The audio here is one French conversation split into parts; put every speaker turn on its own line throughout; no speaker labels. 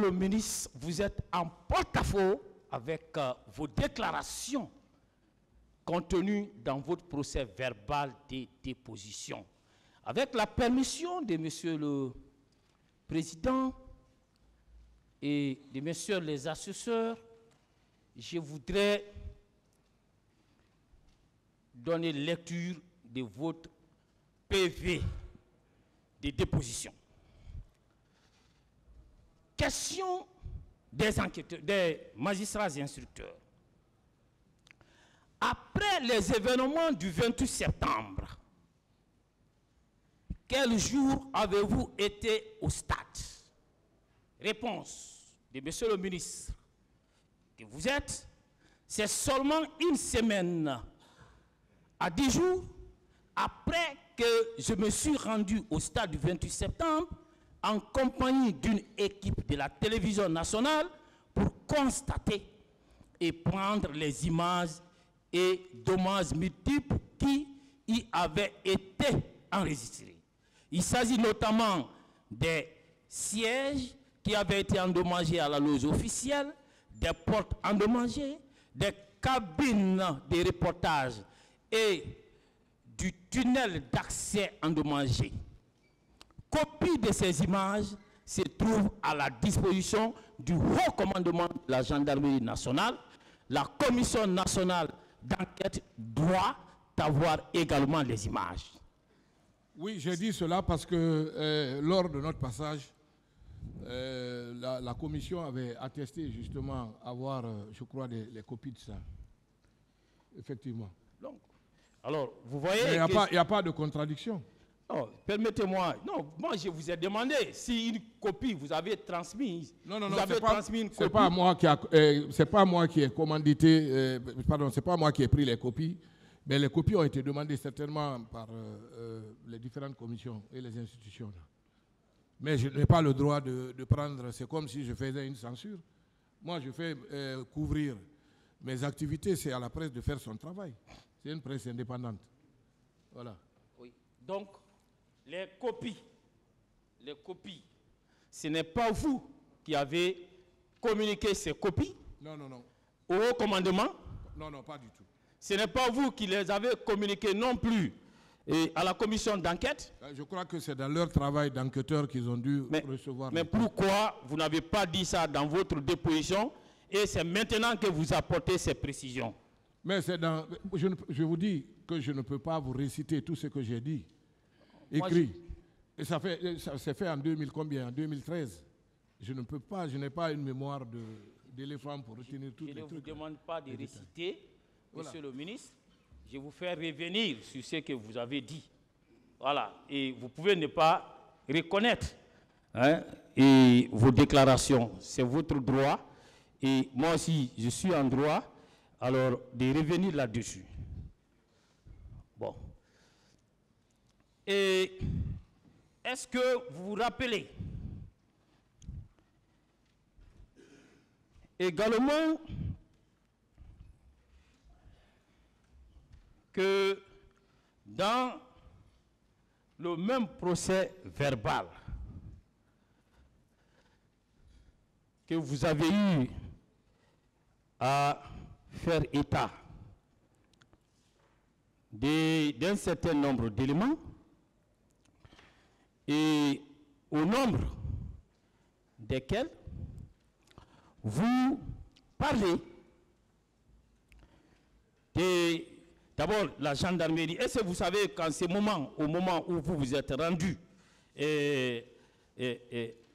le ministre, vous êtes en porte-à-faux avec vos déclarations contenues dans votre procès verbal de déposition. Avec la permission de Monsieur le Président et de Messieurs les assesseurs, je voudrais donner lecture de votre PV de déposition. Question des enquêteurs, des magistrats et instructeurs. Après les événements du 28 septembre, quel jour avez-vous été au stade? Réponse de Monsieur le ministre que vous êtes, c'est seulement une semaine à 10 jours après que je me suis rendu au stade du 28 septembre en compagnie d'une équipe de la télévision nationale pour constater et prendre les images et dommages multiples qui y avaient été enregistrés. Il s'agit notamment des sièges qui avaient été endommagés à la loge officielle, des portes endommagées, des cabines de reportage et du tunnel d'accès endommagé. Copie de ces images se trouve à la disposition du haut commandement de la gendarmerie nationale. La commission nationale d'enquête doit avoir également les images.
Oui, j'ai dit cela parce que lors de notre passage, la commission avait attesté justement avoir, je crois, les copies de ça. Effectivement.
Donc, alors, vous voyez...
Il n'y a pas de contradiction.
Non, permettez-moi. Non, moi je vous ai demandé si une copie vous avez transmise.
Non,
C'est
pas moi qui ai commandité, pardon, c'est pas moi qui ai pris les copies, mais les copies ont été demandées certainement par les différentes commissions et les institutions. Mais je n'ai pas le droit de prendre, c'est comme si je faisais une censure. Moi, je fais couvrir mes activités, c'est à la presse de faire son travail. C'est une presse indépendante. Voilà.
Oui. Donc, les copies, ce n'est pas vous qui avez communiqué ces copies au haut commandement?
Non, pas du tout.
Ce n'est pas vous qui les avez communiquées non plus à la commission d'enquête?
Je crois que c'est dans leur travail d'enquêteur qu'ils ont dû recevoir.
Mais pourquoi vous n'avez pas dit ça dans votre déposition et c'est maintenant que vous apportez ces précisions?
Mais c'est dans... Je vous dis que je ne peux pas vous réciter tout ce que j'ai dit. Écrit. Et ça s'est fait en 2000 combien? En 2013. Je ne peux pas, je n'ai pas une mémoire d'éléphant pour retenir tout.
Je ne vous demande pas de réciter, Monsieur le ministre. Je vous fais revenir sur ce que vous avez dit. Voilà. Et vous pouvez ne pas reconnaître et vos déclarations. C'est votre droit. Et moi aussi, je suis en droit alors de revenir là-dessus. Bon. Et est-ce que vous vous rappelez également que dans le même procès verbal que vous avez eu à faire état d'un certain nombre d'éléments, et au nombre desquels vous parlez d'abord la gendarmerie. Est-ce que vous savez qu'en ce moment, au moment où vous vous êtes rendu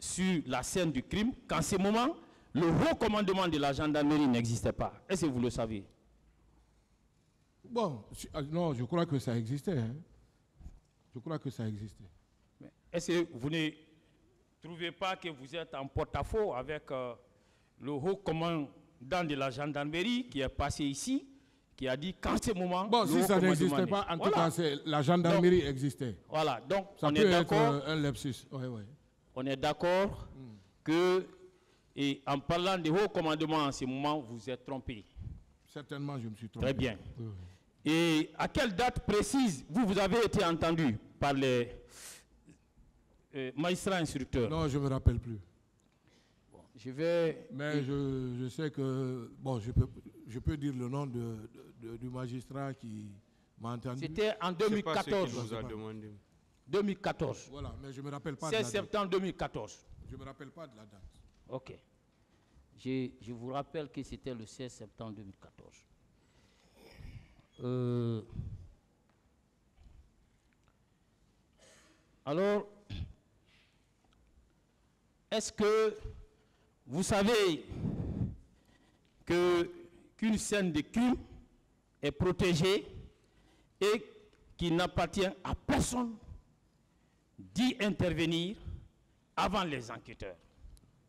sur la scène du crime, qu'en ce moment, le haut commandement de la gendarmerie n'existait pas? Est-ce que vous le savez?
Bon, non, je crois que ça existait. Hein. Je crois que ça existait.
Est-ce que vous ne trouvez pas que vous êtes en porte-à-faux avec le haut commandant de la gendarmerie qui est passé ici, qui a dit qu'en ce moment...
Bon, si ça n'existait pas, en tout cas, la gendarmerie existait.
Voilà, donc
ça on peut est d'accord. Un lapsus. Ouais.
On est d'accord que, et en parlant de haut commandement en ce moment, vous êtes trompé.
Certainement, je me suis trompé.
Très bien.
Oui.
Et à quelle date précise vous avez été entendu par les magistrats instructeurs?
Non, je ne me rappelle plus.
Bon, Je vais...
Mais je sais que, bon, je peux dire le nom du magistrat qui m'a entendu.
C'était en 2014.
Vous a demandé.
2014.
Voilà, mais je ne me rappelle pas de la
16
date.
septembre 2014.
Je ne me rappelle pas de la date.
Ok. Je vous rappelle que c'était le 16 septembre 2014. Alors, est-ce que vous savez qu'une scène de crime est protégée et qu'il n'appartient à personne d'y intervenir avant les enquêteurs?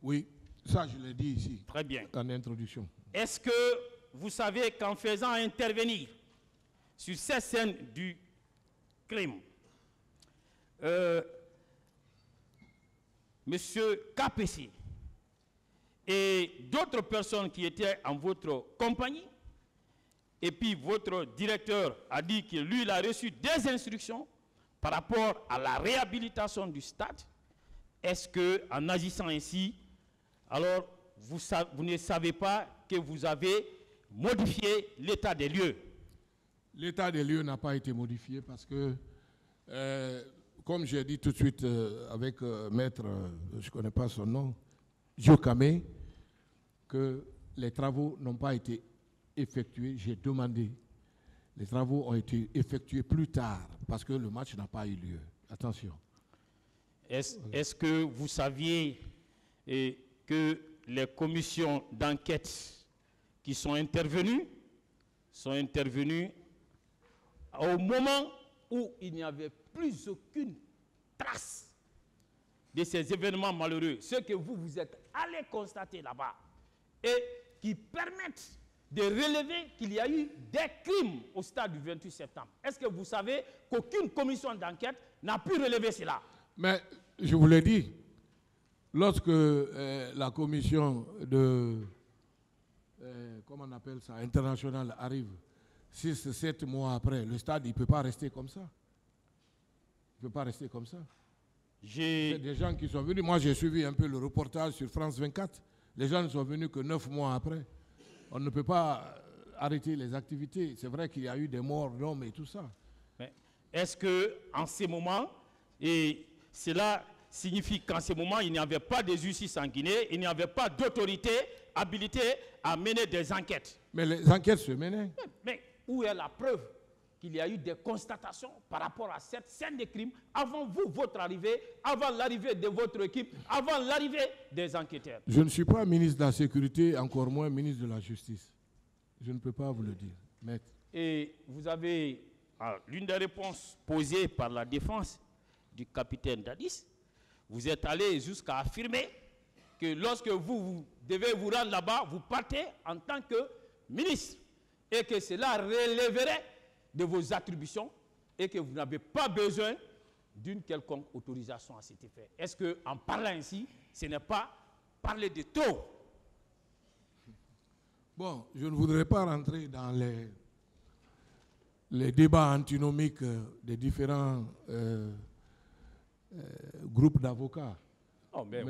Oui, ça je l'ai dit ici.
Très bien.
En introduction.
Est-ce que vous savez qu'en faisant intervenir sur cette scène du crime, Monsieur KPC et d'autres personnes qui étaient en votre compagnie, et puis votre directeur a dit que lui, il a reçu des instructions par rapport à la réhabilitation du stade, est-ce qu'en agissant ainsi, alors vous ne savez pas que vous avez modifié l'état des lieux?
L'état des lieux n'a pas été modifié parce que, comme j'ai dit tout de suite avec maître, je ne connais pas son nom, Djokame, que les travaux n'ont pas été effectués. J'ai demandé. Les travaux ont été effectués plus tard parce que le match n'a pas eu lieu. Attention.
Est-ce que vous saviez que les commissions d'enquête qui sont intervenues au moment où il n'y avait plus aucune trace de ces événements malheureux, ce que vous êtes allés constater là-bas, et qui permettent de relever qu'il y a eu des crimes au stade du 28 septembre. Est-ce que vous savez qu'aucune commission d'enquête n'a pu relever cela?
Mais je vous l'ai dit, lorsque la commission de, comment on appelle ça, internationale arrive, 6-7 mois après, le stade, il ne peut pas rester comme ça. Il ne peut pas rester comme ça. Il y a des gens qui sont venus, moi j'ai suivi un peu le reportage sur France 24, les gens ne sont venus que 9 mois après. On ne peut pas arrêter les activités. C'est vrai qu'il y a eu des morts d'hommes et tout ça.
Est-ce qu'en ces moments, et cela signifie qu'en ce moment, il n'y avait pas de justice en Guinée, il n'y avait pas d'autorité habilitée à mener des enquêtes?
Mais les enquêtes se menaient.
Mais où est la preuve qu'il y a eu des constatations par rapport à cette scène de crime avant vous, votre arrivée, avant l'arrivée de votre équipe, avant l'arrivée des enquêteurs?
Je ne suis pas ministre de la Sécurité, encore moins ministre de la Justice. Je ne peux pas vous le dire, maître.
Et vous avez l'une des réponses posées par la défense du capitaine Dadis, vous êtes allé jusqu'à affirmer que lorsque vous devez vous rendre là-bas, vous partez en tant que ministre et que cela relèverait de vos attributions et que vous n'avez pas besoin d'une quelconque autorisation à cet effet. Est-ce qu'en parlant ainsi, ce n'est pas parler de trop?
Bon, je ne voudrais pas rentrer dans les débats antinomiques des différents groupes d'avocats.
Oh, mais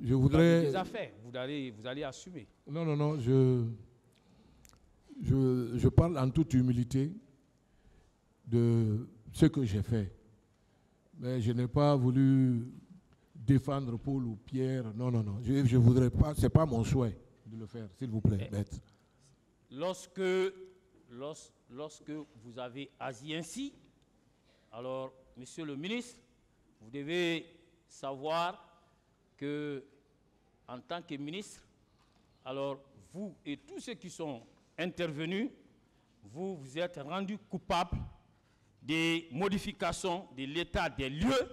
je voudrais...
des affaires, vous allez assumer.
Non, je parle en toute humilité de ce que j'ai fait. Mais je n'ai pas voulu défendre Paul ou Pierre. Non. Je voudrais pas, ce n'est pas mon souhait de le faire, s'il vous plaît, maître.
Lorsque vous avez agi ainsi, alors, monsieur le ministre, vous devez savoir que, en tant que ministre, alors vous et tous ceux qui sont intervenus, vous vous êtes rendus coupables des modifications de l'état des lieux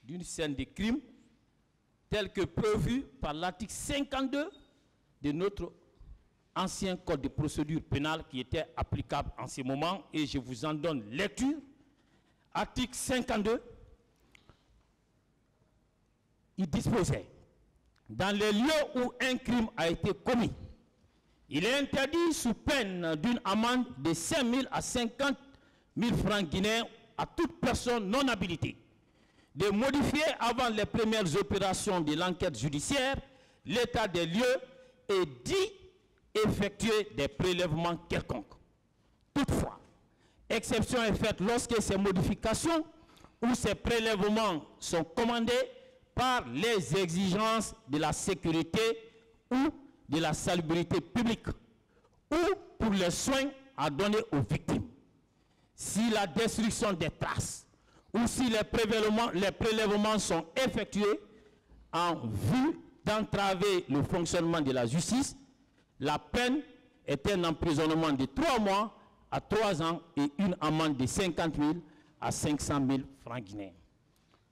d'une scène de crime telle que prévue par l'article 52 de notre ancien code de procédure pénale qui était applicable en ce moment, et je vous en donne lecture. Article 52, il disposait: dans les lieux où un crime a été commis, il est interdit sous peine d'une amende de 5 000 à 50 000 francs guinéens à toute personne non habilitée de modifier avant les premières opérations de l'enquête judiciaire l'état des lieux et d'y effectuer des prélèvements quelconques. Toutefois, exception est faite lorsque ces modifications ou ces prélèvements sont commandés par les exigences de la sécurité ou de la salubrité publique ou pour les soins à donner aux victimes. Si la destruction des traces ou si les prélèvements sont effectués en vue d'entraver le fonctionnement de la justice, la peine est un emprisonnement de 3 mois à 3 ans et une amende de 50 000 à 500 000 francs guinéens.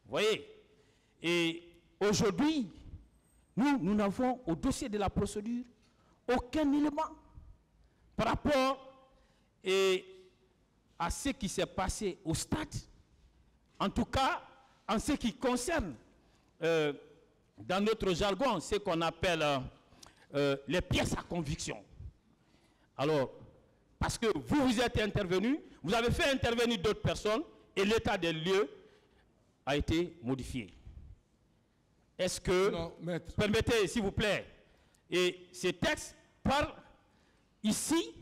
Vous voyez? Et aujourd'hui, nous n'avons au dossier de la procédure aucun élément par rapport à ce qui s'est passé au stade. En tout cas, en ce qui concerne, dans notre jargon, ce qu'on appelle les pièces à conviction. Alors, parce que vous êtes intervenu, vous avez fait intervenir d'autres personnes et l'état des lieux a été modifié. Est-ce que,
non, maître,
permettez s'il vous plaît, et ces textes parlent ici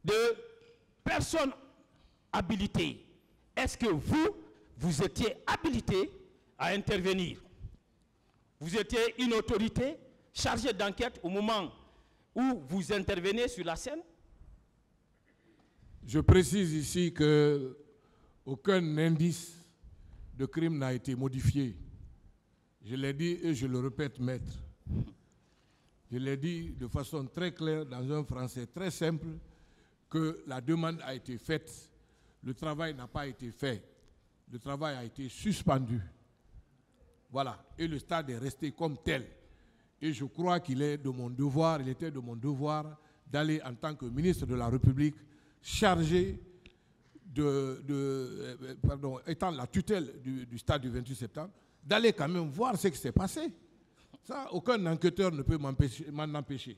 de personnes habilitées. Est-ce que vous étiez habilité à intervenir? Vous étiez une autorité chargée d'enquête au moment où vous intervenez sur la scène?
je précise ici qu'aucun indice de crime n'a été modifié. Je l'ai dit et je le répète, maître. Je l'ai dit de façon très claire, dans un français très simple, que la demande a été faite, le travail n'a pas été fait, le travail a été suspendu. Voilà, et le stade est resté comme tel. Et je crois qu'il est de mon devoir, il était de mon devoir d'aller en tant que ministre de la République chargé étant la tutelle du stade du 28 septembre, d'aller quand même voir ce qui s'est passé. Ça, aucun enquêteur ne peut m'en empêcher.